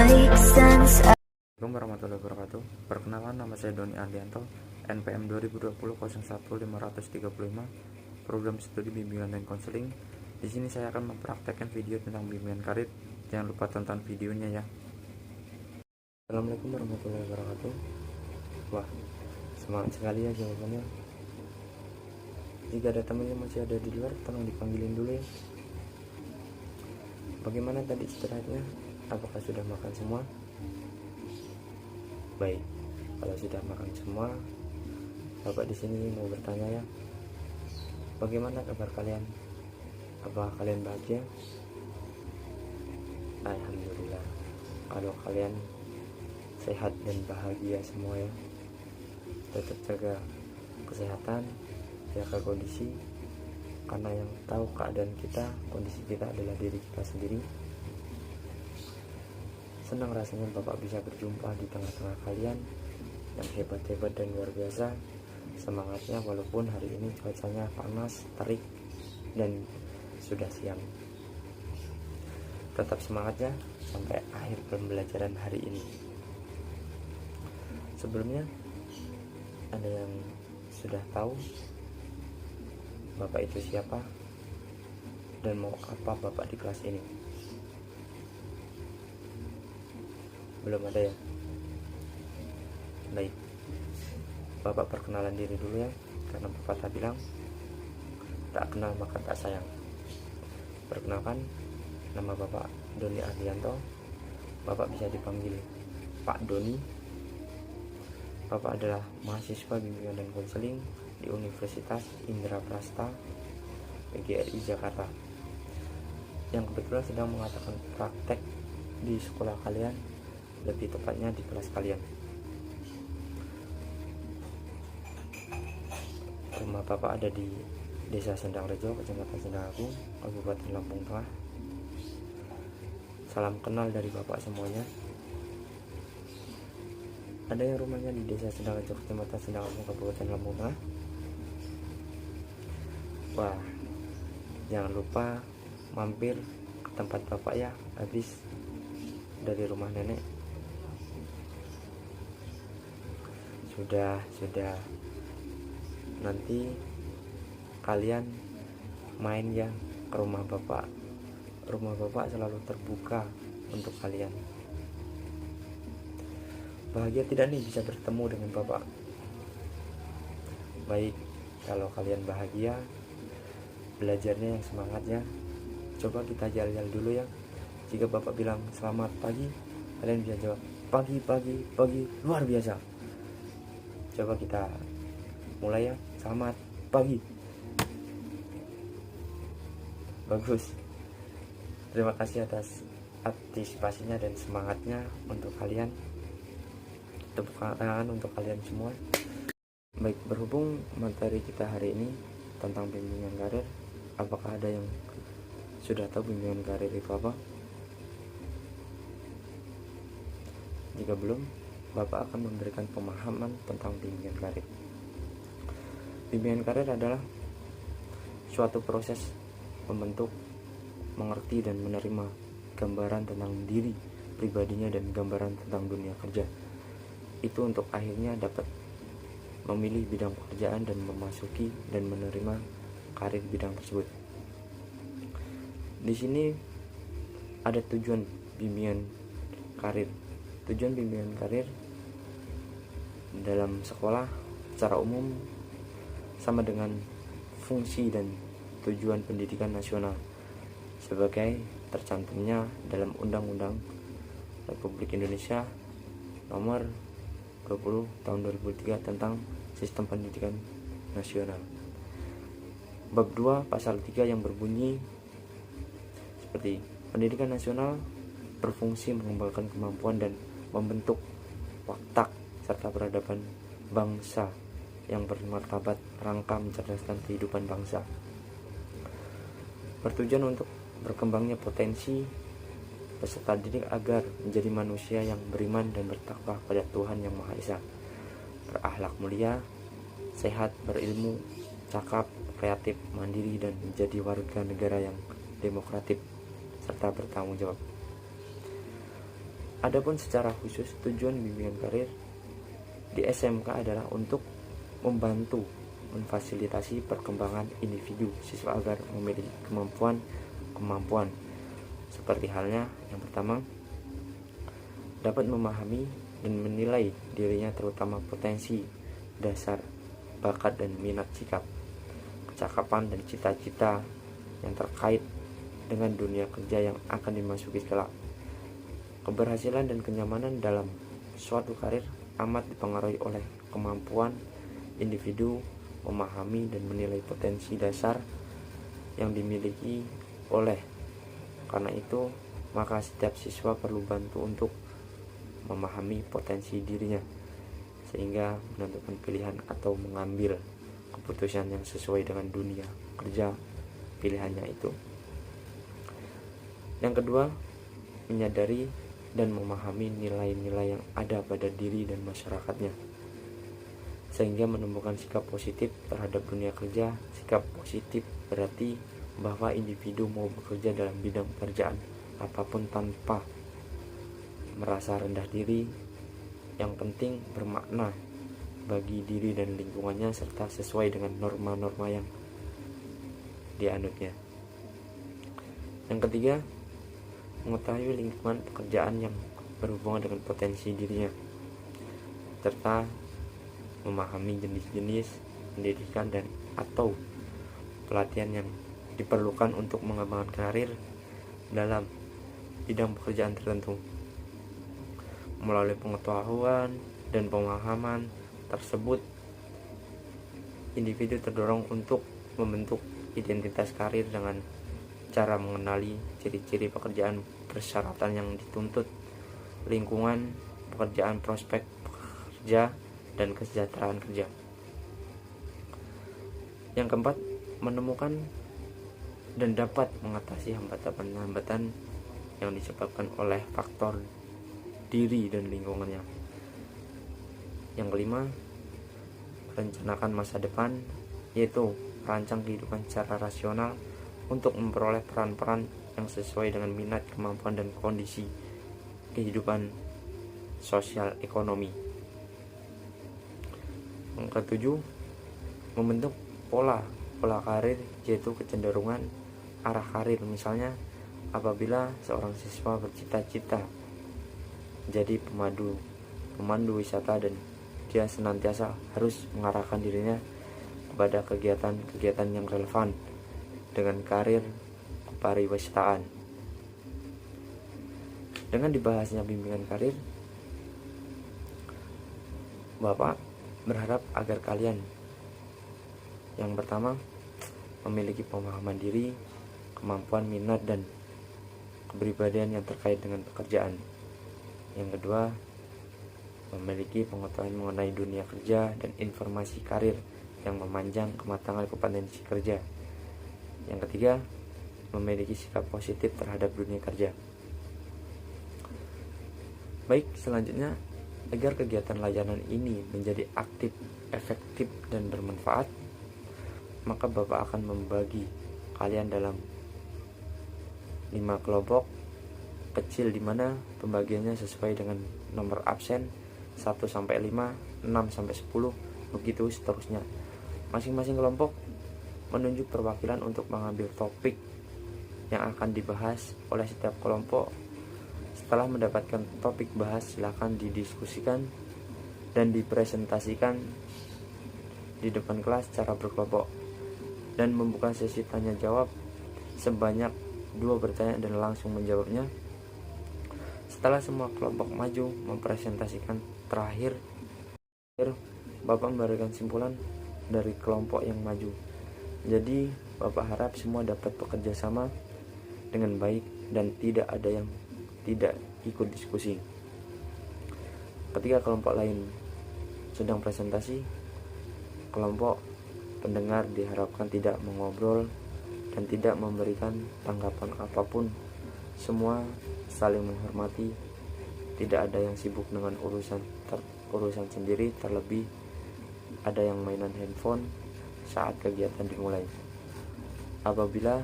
make sense. Assalamualaikum warahmatullahi wabarakatuh. Perkenalkan, nama saya Doni Ardianto, NPM 2020-01-535, program studi bimbingan dan konseling. Di sini saya akan mempraktekkan video tentang bimbingan karir. Jangan lupa tonton videonya ya. Assalamualaikum warahmatullahi wabarakatuh. Wah, semangat sekali ya jawabannya. Jika ada teman yang masih ada di luar, tolong dipanggilin dulu ya. Bagaimana tadi istirahatnya? Apakah sudah makan semua? Baik, kalau sudah makan semua, Bapak di sini mau bertanya ya. Bagaimana kabar kalian? Apakah kalian bahagia? Alhamdulillah. Kalau kalian sehat dan bahagia semua ya. Tetap jaga kesehatan, jaga kondisi, karena yang tahu keadaan kita, kondisi kita adalah diri kita sendiri. Senang rasanya Bapak bisa berjumpa di tengah-tengah kalian yang hebat-hebat dan luar biasa. Semangatnya walaupun hari ini cuacanya panas, terik, dan sudah siang. Tetap semangatnya sampai akhir pembelajaran hari ini. Sebelumnya, ada yang sudah tahu Bapak itu siapa dan mau apa Bapak di kelas ini? Belum ada ya? Baik, Bapak perkenalan diri dulu ya, karena Bapak tak bilang tak kenal maka tak sayang. Perkenalkan, nama Bapak Doni Ardianto. Bapak bisa dipanggil Pak Doni. Bapak adalah mahasiswa bimbingan dan konseling di Universitas Indraprasta PGRI Jakarta, yang kebetulan sedang mengadakan praktek di sekolah kalian, lebih tepatnya di kelas kalian. Rumah Bapak ada di Desa Sendangrejo, Kecamatan Sendang Agung, Kabupaten Lampung Tengah. Salam kenal dari Bapak semuanya. Ada yang rumahnya di Desa Sendangrejo, Kecamatan Sendang Agung, Kabupaten Lampung Tengah? Wah, jangan lupa mampir ke tempat Bapak ya, habis dari rumah nenek. Sudah nanti kalian main ya ke rumah Bapak. Rumah Bapak selalu terbuka untuk kalian. Bahagia tidak nih bisa bertemu dengan Bapak? Baik, kalau kalian bahagia, belajarnya yang semangat ya. Coba kita jal-jal dulu ya. Jika Bapak bilang selamat pagi, kalian bisa jawab pagi luar biasa. Coba kita mulai ya. Selamat pagi. Bagus. Terima kasih atas antisipasinya dan semangatnya untuk kalian. Tepuk tangan untuk kalian semua. Baik, berhubung materi kita hari ini tentang bimbingan karir, apakah ada yang sudah tahu bimbingan karir itu apa? Jika belum, Bapak akan memberikan pemahaman tentang bimbingan karir. Bimbingan karir adalah suatu proses membentuk, mengerti dan menerima gambaran tentang diri pribadinya dan gambaran tentang dunia kerja. Itu untuk akhirnya dapat memilih bidang pekerjaan dan memasuki dan menerima karir bidang tersebut. Di sini ada tujuan bimbingan karir. Tujuan bimbingan karir dalam sekolah secara umum sama dengan fungsi dan tujuan pendidikan nasional sebagai tercantumnya dalam Undang-Undang Republik Indonesia Nomor 20 Tahun 2003 tentang Sistem Pendidikan Nasional. Bab 2 Pasal 3 yang berbunyi seperti, pendidikan nasional berfungsi mengembangkan kemampuan dan membentuk watak serta peradaban bangsa yang bermartabat, rangka mencerdaskan kehidupan bangsa. Bertujuan untuk berkembangnya potensi peserta didik agar menjadi manusia yang beriman dan bertakwa pada Tuhan Yang Maha Esa, berakhlak mulia, sehat, berilmu, cakap, kreatif, mandiri, dan menjadi warga negara yang demokratik serta bertanggung jawab. Adapun secara khusus, tujuan bimbingan karir di SMK adalah untuk membantu memfasilitasi perkembangan individu siswa agar memiliki kemampuan seperti halnya yang pertama, dapat memahami dan menilai dirinya, terutama potensi, dasar, bakat dan minat, sikap, kecakapan dan cita-cita yang terkait dengan dunia kerja yang akan dimasuki kelak. Keberhasilan dan kenyamanan dalam suatu karir amat dipengaruhi oleh kemampuan individu memahami dan menilai potensi dasar yang dimiliki. Oleh karena itu, maka setiap siswa perlu bantu untuk memahami potensi dirinya sehingga menentukan pilihan atau mengambil keputusan yang sesuai dengan dunia kerja pilihannya itu. Yang kedua, menyadari dan memahami nilai-nilai yang ada pada diri dan masyarakatnya sehingga menemukan sikap positif terhadap dunia kerja. Sikap positif berarti bahwa individu mau bekerja dalam bidang pekerjaan apapun tanpa merasa rendah diri, yang penting bermakna bagi diri dan lingkungannya serta sesuai dengan norma-norma yang dianutnya. Yang ketiga, mengetahui lingkungan pekerjaan yang berhubungan dengan potensi dirinya serta memahami jenis-jenis pendidikan dan atau pelatihan yang diperlukan untuk mengembangkan karir dalam bidang pekerjaan tertentu. Melalui pengetahuan dan pemahaman tersebut, individu terdorong untuk membentuk identitas karir dengan cara mengenali ciri-ciri pekerjaan, persyaratan yang dituntut, lingkungan pekerjaan, prospek kerja, dan kesejahteraan kerja. Yang keempat, menemukan dan dapat mengatasi hambatan-hambatan yang disebabkan oleh faktor diri dan lingkungannya. Yang kelima, rencanakan masa depan, yaitu rancang kehidupan secara rasional untuk memperoleh peran-peran yang sesuai dengan minat, kemampuan, dan kondisi kehidupan sosial ekonomi. Yang ketujuh, membentuk pola karir, yaitu kecenderungan arah karir. Misalnya, apabila seorang siswa bercita-cita jadi pemandu wisata dan dia senantiasa harus mengarahkan dirinya kepada kegiatan-kegiatan yang relevan dengan karir kepariwisatan. Dengan dibahasnya bimbingan karir, Bapak berharap agar kalian yang pertama memiliki pemahaman diri, kemampuan, minat, dan kepribadian yang terkait dengan pekerjaan. Yang kedua, memiliki pengetahuan mengenai dunia kerja dan informasi karir yang memanjang kematangan kompetensi kerja. Yang ketiga, memiliki sikap positif terhadap dunia kerja. Baik, selanjutnya, agar kegiatan layanan ini menjadi aktif, efektif, dan bermanfaat, maka Bapak akan membagi kalian dalam 5 kelompok kecil, di mana pembagiannya sesuai dengan nomor absen 1-5, 6-10, begitu seterusnya. Masing-masing kelompok menunjuk perwakilan untuk mengambil topik yang akan dibahas oleh setiap kelompok. Setelah mendapatkan topik bahas, silakan didiskusikan dan dipresentasikan di depan kelas secara berkelompok, dan membuka sesi tanya jawab sebanyak 2 bertanya dan langsung menjawabnya. Setelah semua kelompok maju mempresentasikan, terakhir Bapak memberikan simpulan dari kelompok yang maju. Jadi Bapak harap semua dapat bekerja sama dengan baik dan tidak ada yang tidak ikut diskusi. Ketika kelompok lain sedang presentasi, kelompok pendengar diharapkan tidak mengobrol dan tidak memberikan tanggapan apapun. Semua saling menghormati, tidak ada yang sibuk dengan urusan sendiri, terlebih ada yang mainan handphone saat kegiatan dimulai. Apabila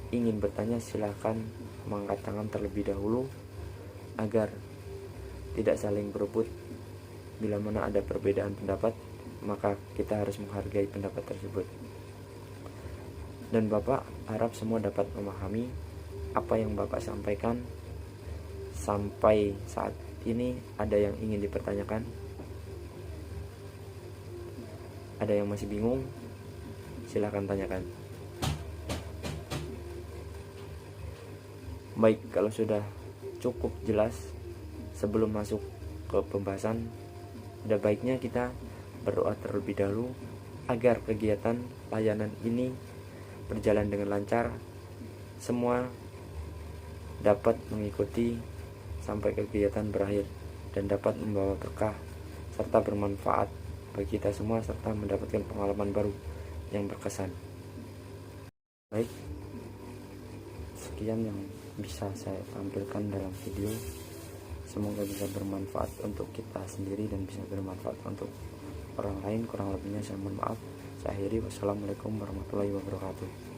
ingin bertanya, silakan mengangkat tangan terlebih dahulu agar tidak saling berebut. Bila mana ada perbedaan pendapat, maka kita harus menghargai pendapat tersebut. Dan Bapak harap semua dapat memahami apa yang Bapak sampaikan. Sampai saat ini ada yang ingin dipertanyakan? Ada yang masih bingung? Silahkan tanyakan. Baik, kalau sudah cukup jelas, sebelum masuk ke pembahasan, ada baiknya kita berdoa terlebih dahulu agar kegiatan layanan ini berjalan dengan lancar, semua dapat mengikuti sampai kegiatan berakhir dan dapat membawa berkah serta bermanfaat bagi kita semua, serta mendapatkan pengalaman baru yang berkesan. Baik, sekian yang bisa saya tampilkan dalam video. Semoga bisa bermanfaat untuk kita sendiri dan bisa bermanfaat untuk orang lain. Kurang lebihnya saya mohon maaf. Saya akhiri. Wassalamualaikum warahmatullahi wabarakatuh.